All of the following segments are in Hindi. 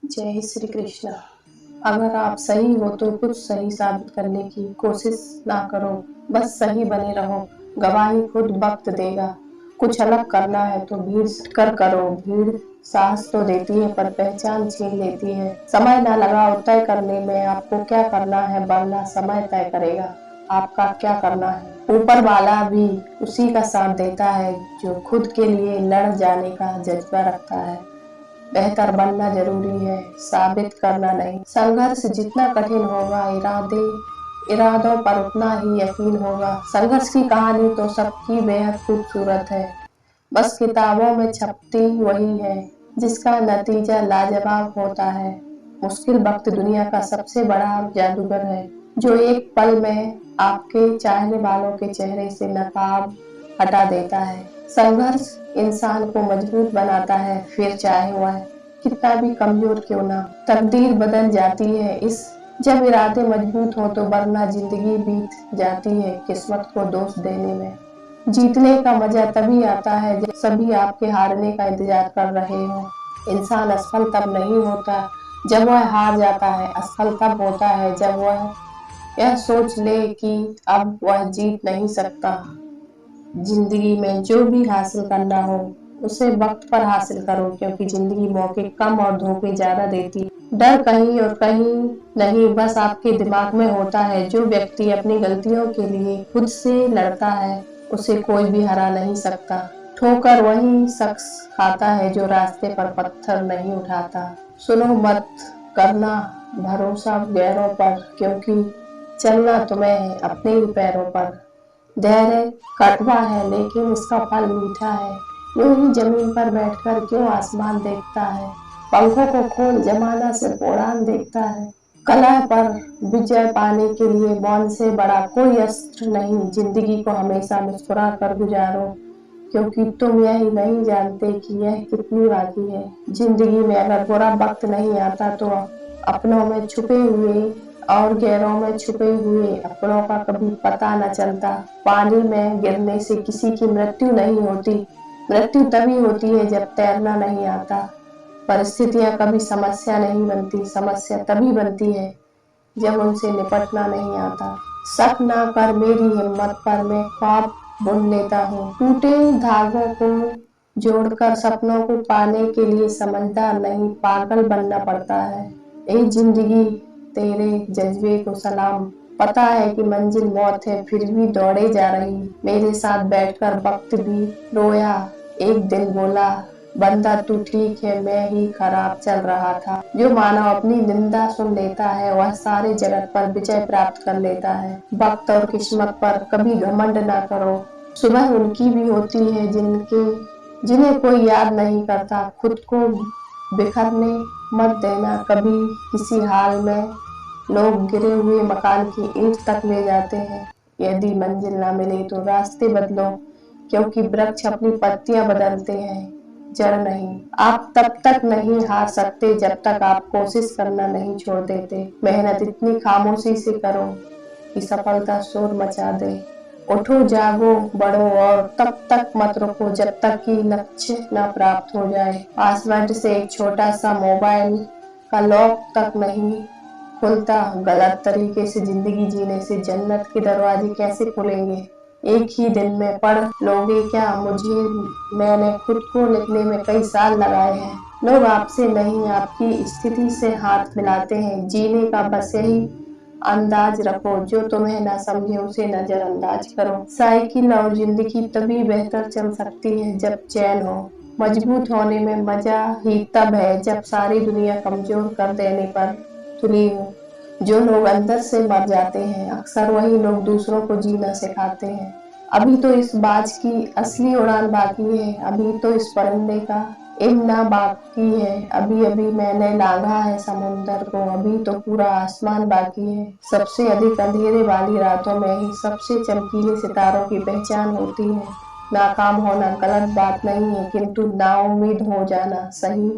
जय श्री कृष्ण। अगर आप सही हो तो कुछ सही साबित करने की कोशिश ना करो, बस सही बने रहो। गवाही खुद वक्त देगा। कुछ अलग करना है तो भीड़ से कर करो। भीड़ साहस तो देती है पर पहचान छीन लेती है। समय ना लगाओ तय करने में, आपको क्या करना है वरना समय तय करेगा आपका क्या करना है। ऊपर वाला भी उसी का साथ देता है जो खुद के लिए लड़ जाने का जज्बा रखता है। बेहतर बनना जरूरी है, साबित करना नहीं। संघर्ष जितना कठिन होगा, इरादों पर उतना ही यकीन होगा। संघर्ष की कहानी तो सबकी बेहद खूबसूरत है, बस किताबों में छपती वही है जिसका नतीजा लाजवाब होता है। मुश्किल वक्त दुनिया का सबसे बड़ा जादूगर है, जो एक पल में आपके चाहने वालों के चेहरे से नकाब हटा देता है। संघर्ष इंसान को मजबूत बनाता है, फिर चाहे वह कितना भी कमजोर क्यों ना। तकदीर बदल जाती है इस जब इरादे मजबूत हो तो, वरना जिंदगी बीत जाती है किस्मत को दोष देने में। जीतने का मजा तभी आता है जब सभी आपके हारने का इंतजार कर रहे हो। इंसान असफल तब नहीं होता जब वह हार जाता है, असफल तब होता है जब वह यह सोच ले कि अब वह जीत नहीं सकता। जिंदगी में जो भी हासिल करना हो उसे वक्त पर हासिल करो, क्योंकि जिंदगी मौके कम और धोखे ज्यादा देती है। डर कहीं और कहीं नहीं, बस आपके दिमाग में होता है। जो व्यक्ति अपनी गलतियों के लिए खुद से लड़ता है उसे कोई भी हरा नहीं सकता। ठोकर वही शख्स खाता है जो रास्ते पर पत्थर नहीं उठाता। सुनो मत करना भरोसा गैरों पर, क्योंकि चलना तुम्हें है अपने ही पैरों पर। धैर्य कड़वा है लेकिन इसका फल मीठा है। यूं ही जमीन पर बैठकर क्यों आसमान देखता है। पंखों को खोल, जमाना सिर्फ उड़ान देखता है। कलह पर विजय पाने के लिए मौन से बड़ा कोई अस्त्र नहीं। जिंदगी को हमेशा मुस्कुरा कर गुजारो, क्योंकि तुम यही नहीं जानते कि यह कितनी बाकी है। जिंदगी में अगर बुरा वक्त नहीं आता तो अपनों में छुपे हुए और गैरों में छुपे हुए अपनों का कभी पता न चलता। पानी में गिरने से किसी की मृत्यु नहीं होती, मृत्यु तभी होती है जब तैरना नहीं आता। परिस्थितियां कभी समस्या नहीं बनती, समस्या तभी बनती है जब उनसे निपटना नहीं आता। शक ना कर मेरी हिम्मत पर, मैं ख्वाब बुन लेता हूँ। टूटे धागों को जोड़कर सपनों को पाने के लिए समझदार नहीं पागल बनना पड़ता है। ए जिंदगी तेरे जज्बे को सलाम। पता है कि मंजिल मौत है फिर भी दौड़े जा रही। मेरे साथ बैठकर वक्त भी रोया, एक दिन बोला बंदा तू ठीक है, मैं ही खराब चल रहा था। जो मानव अपनी निंदा सुन लेता है वह सारे जगत पर विजय प्राप्त कर लेता है। वक्त और किस्मत पर कभी घमंड ना करो। सुबह उनकी भी होती है जिन्हें कोई याद नहीं करता। खुद को बिखरने मत देना कभी किसी हाल में। लोग गिरे हुए मकान की ईंट तक ले जाते हैं। यदि मंजिल ना मिले तो रास्ते बदलो, क्योंकि वृक्ष अपनी पत्तियां बदलते हैं, जड़ नहीं। आप तब तक नहीं हार सकते जब तक आप कोशिश करना नहीं छोड़ देते। मेहनत इतनी खामोशी से करो कि सफलता शोर मचा दे। उठो जागो बढ़ो और तब तक मत रुको जब तक कि लक्ष्य न प्राप्त हो जाए। पासवर्ड से एक छोटा सा मोबाइल का लॉक तक नहीं खुलता। गलत तरीके से जिंदगी जीने से जन्नत के दरवाजे कैसे खुलेंगे। एक ही दिन में पढ़ लोगे क्या मुझे। मैंने खुद को लिखने में कई साल लगाए हैं। लोग आपसे नहीं आपकी स्थिति से हाथ मिलाते हैं। जीने का बस यही अंदाज रखो, जो तुम्हें ना समझे उसे नजरअंदाज करो। साइकिल और जिंदगी तभी बेहतर चल सकती है जब चैन हो। मजबूत होने में मजा ही तब है जब सारी दुनिया कमजोर कर देने पर तुली हो। जो लोग अंदर से मर जाते हैं अक्सर वही लोग दूसरों को जीना सिखाते हैं। अभी तो इस बाज की असली उड़ान बाकी है, अभी तो इस परिंदे का इम्ना बाकी है। अभी अभी मैंने लांघा है समुंदर को, अभी तो पूरा आसमान बाकी है। सबसे अधिक अंधेरे वाली रातों में ही सबसे चमकीले सितारों की पहचान होती है। नाकाम होना गलत बात नहीं है, किंतु नाउम्मीद हो जाना सही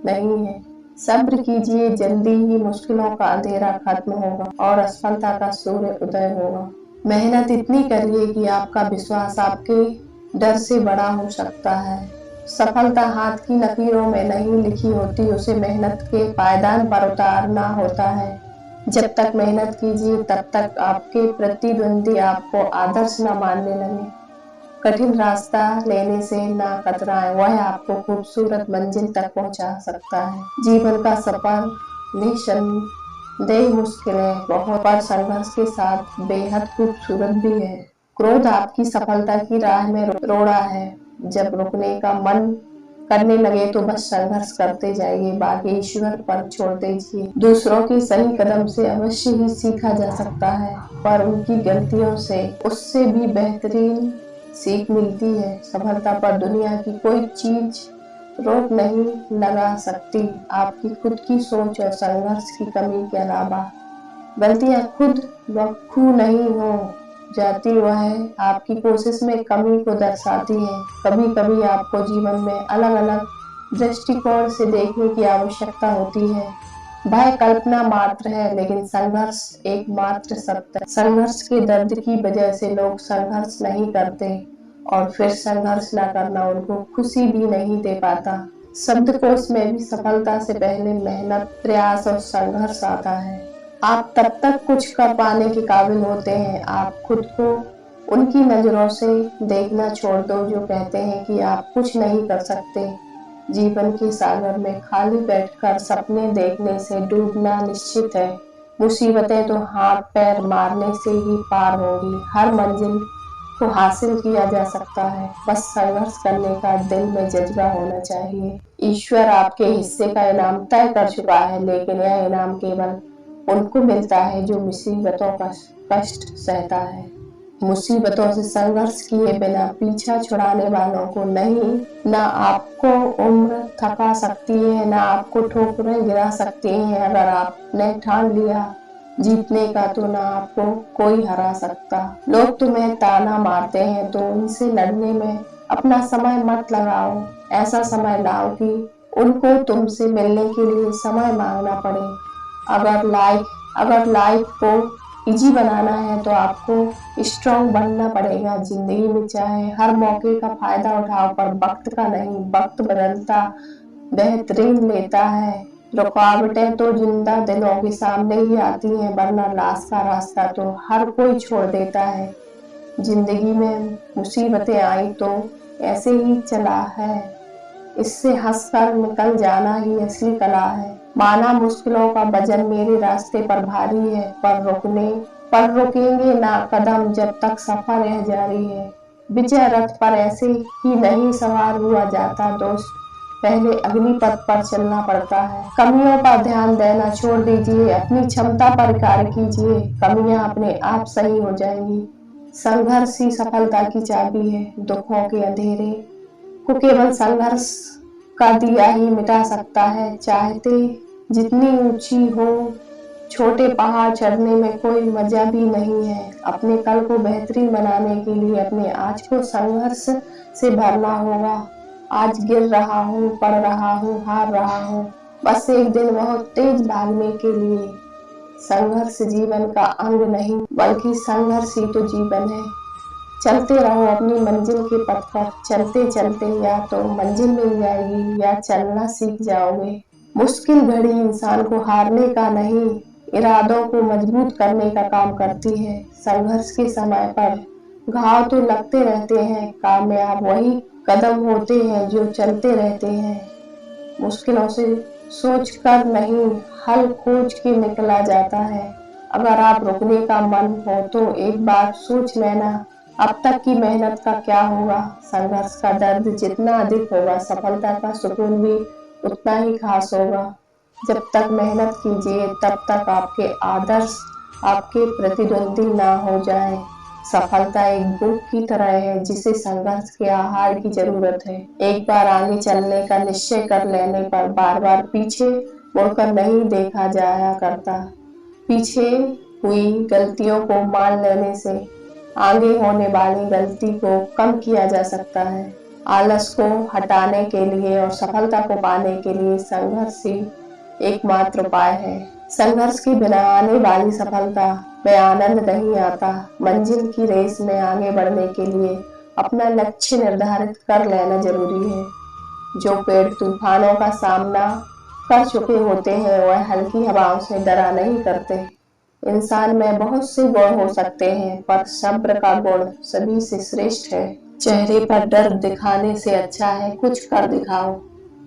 नहीं है। सब्र कीजिए, जल्दी ही मुश्किलों का अंधेरा खत्म होगा और असफलता का सूर्य उदय होगा। मेहनत इतनी करिए कि आपका विश्वास आपके डर से बड़ा हो सकता है। सफलता हाथ की लकीरों में नहीं लिखी होती, उसे मेहनत के पायदान पर उतारना होता है। जब तक मेहनत कीजिए तब तक आपके प्रतिद्वंदी आपको आदर्श न मानने लगे। कठिन रास्ता लेने से ना कतराएं, वह आपको खूबसूरत मंजिल तक पहुंचा सकता है। जीवन का सफर निस्संदेह मुश्किल है बहुत, पर संघर्ष के साथ बेहद खूबसूरत भी है। क्रोध आपकी सफलता की राह में रोड़ा है। जब रुकने का मन करने लगे तो बस संघर्ष करते जाइए, बाकी ईश्वर पर छोड़ दीजिए। दूसरों के सही कदम से अवश्य ही सीखा जा सकता है, पर उनकी गलतियों से उससे भी बेहतरीन सीख मिलती है। सफलता पर दुनिया की कोई चीज रोक नहीं लगा सकती, आपकी खुद की सोच और संघर्ष की कमी के अलावा। गलतियां खुद ब खुद नहीं हो जाती, वह आपकी कोशिश में कमी को दर्शाती है। कभी कभी आपको जीवन में अलग अलग दृष्टिकोण से देखने की आवश्यकता होती है। भय कल्पना मात्र है, लेकिन संघर्ष एकमात्र सत्य है। संघर्ष के दर्द की वजह से लोग संघर्ष नहीं करते, और फिर संघर्ष न करना उनको खुशी भी नहीं दे पाता। शब्दकोश में भी सफलता से पहले मेहनत, प्रयास और संघर्ष आता है। आप तब तक कुछ कर पाने के काबिल होते हैं, आप खुद को उनकी नजरों से देखना छोड़ दो जो कहते हैं कि आप कुछ नहीं कर सकते। जीवन के सागर में खाली बैठकर सपने देखने से डूबना निश्चित है। मुसीबतें तो हाथ पैर मारने से ही पार होगी। हर मंजिल को हासिल किया जा सकता है, बस संघर्ष करने का दिल में जज्बा होना चाहिए। ईश्वर आपके हिस्से का इनाम तय कर चुका है, लेकिन यह इनाम केवल उनको मिलता है जो मुसीबतों का कष्ट सहता है। मुसीबतों से संघर्ष किए बिना पीछा छुड़ाने वालों को नहीं। ना आपको उम्र थका सकती है, ना आपको ठोकरें गिरा सकती हैं। अगर आपने ठान लिया जीतने का तो ना आपको कोई हरा सकता। लोग तुम्हें ताना मारते हैं तो उनसे लड़ने में अपना समय मत लगाओ। ऐसा समय लाओ कि उनको तुमसे मिलने के लिए समय मांगना पड़े। अगर लाइफ को इजी बनाना है तो आपको स्ट्रॉन्ग बनना पड़ेगा। जिंदगी में चाहे हर मौके का फायदा उठाओ, पर वक्त का नहीं। वक्त बदलता बेहतरीन लेता है। रुकावटें तो जिंदा दिलों के सामने ही आती हैं, वरना लाश का रास्ता तो हर कोई छोड़ देता है। जिंदगी में मुसीबतें आई तो ऐसे ही चला है, इससे हंसकर निकल जाना ही असली कला है। माना मुश्किलों का वजन मेरे रास्ते पर भारी है, पर रुकेंगे ना कदम जब तक सफर रह जारी है। विजय रथ पर ऐसे ही नहीं सवार हुआ जाता दोस्त, पहले अग्निपथ पर चलना पड़ता है। कमियों पर ध्यान देना छोड़ दीजिए, अपनी क्षमता पर कार्य कीजिए, कमियां अपने आप सही हो जाएंगी। संघर्ष ही सफलता की चाबी है। दुखों के अंधेरे को केवल संघर्ष का दिया ही मिटा सकता है। चाहते जितनी ऊंची हो, छोटे पहाड़ चढ़ने में कोई मजा भी नहीं है। अपने कल को बेहतरीन बनाने के लिए अपने आज को संघर्ष से भरना होगा। आज गिर रहा हूँ, पढ़ रहा हूँ, हार रहा हूँ, बस एक दिन बहुत तेज भागने के लिए। संघर्ष जीवन का अंग नहीं, बल्कि संघर्ष ही तो जीवन है। चलते रहो अपनी मंजिल के पथ पर, चलते चलते या तो मंजिल मिल जाएगी या चलना सीख जाओगे। मुश्किल घड़ी इंसान को हारने का नहीं, इरादों को मजबूत करने का काम करती है। संघर्ष के समय पर घाव तो लगते रहते हैं, कामयाब वही कदम होते हैं जो चलते रहते हैं। मुश्किलों से सोच कर नहीं, हल खोज के निकला जाता है। अगर आप रुकने का मन हो तो एक बार सोच लेना, अब तक की मेहनत का क्या होगा। संघर्ष का दर्द जितना अधिक होगा, सफलता का सुकून भी उतना ही खास होगा। जब तक मेहनत कीजिए तब तक आपके आदर्श आपके प्रतिद्वंदी ना हो जाए। सफलता एक भूख की तरह है जिसे संघर्ष के आहार की जरूरत है। एक बार आगे चलने का निश्चय कर लेने पर बार बार पीछे मुड़कर नहीं देखा जाया करता। पीछे हुई गलतियों को मान लेने से आगे होने वाली गलती को कम किया जा सकता है। आलस को हटाने के लिए और सफलता को पाने के लिए संघर्ष ही एकमात्र उपाय है। संघर्ष के बिना आने वाली सफलता में आनंद नहीं आता। मंजिल की रेस में आगे बढ़ने के लिए अपना लक्ष्य निर्धारित कर लेना जरूरी है। जो पेड़ तूफानों का सामना कर चुके होते हैं वह हल्की हवाओं से डरा नहीं करते। इंसान में बहुत से गुण हो सकते हैं पर सब्र का गुण सभी से श्रेष्ठ है। चेहरे पर डर दिखाने से अच्छा है कुछ कर दिखाओ।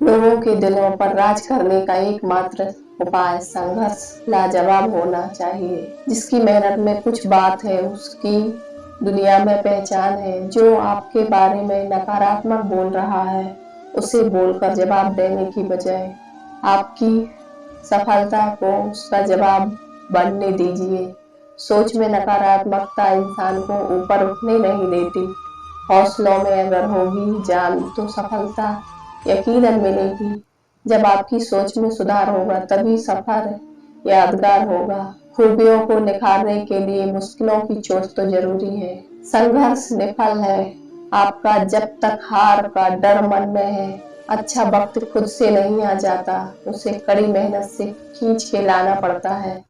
लोगों के दिलों पर राज करने का एकमात्र उपाय संघर्ष लाजवाब होना चाहिए। जिसकी मेहनत में कुछ बात है उसकी दुनिया में पहचान है। जो आपके बारे में नकारात्मक बोल रहा है उसे बोलकर जवाब देने की बजाय आपकी सफलता को उसका जवाब बनने दीजिए। सोच में नकारात्मकता इंसान को ऊपर उठने नहीं देती। हौसलों में अगर होगी जान तो सफलता यकीनन मिलेगी। जब आपकी सोच में सुधार होगा तभी सफर यादगार होगा। खूबियों को निखारने के लिए मुश्किलों की चोट तो जरूरी है। संघर्ष निफल है आपका जब तक हार का डर मन में है। अच्छा वक्त खुद से नहीं आ जाता उसे कड़ी मेहनत से खींच के लाना पड़ता है।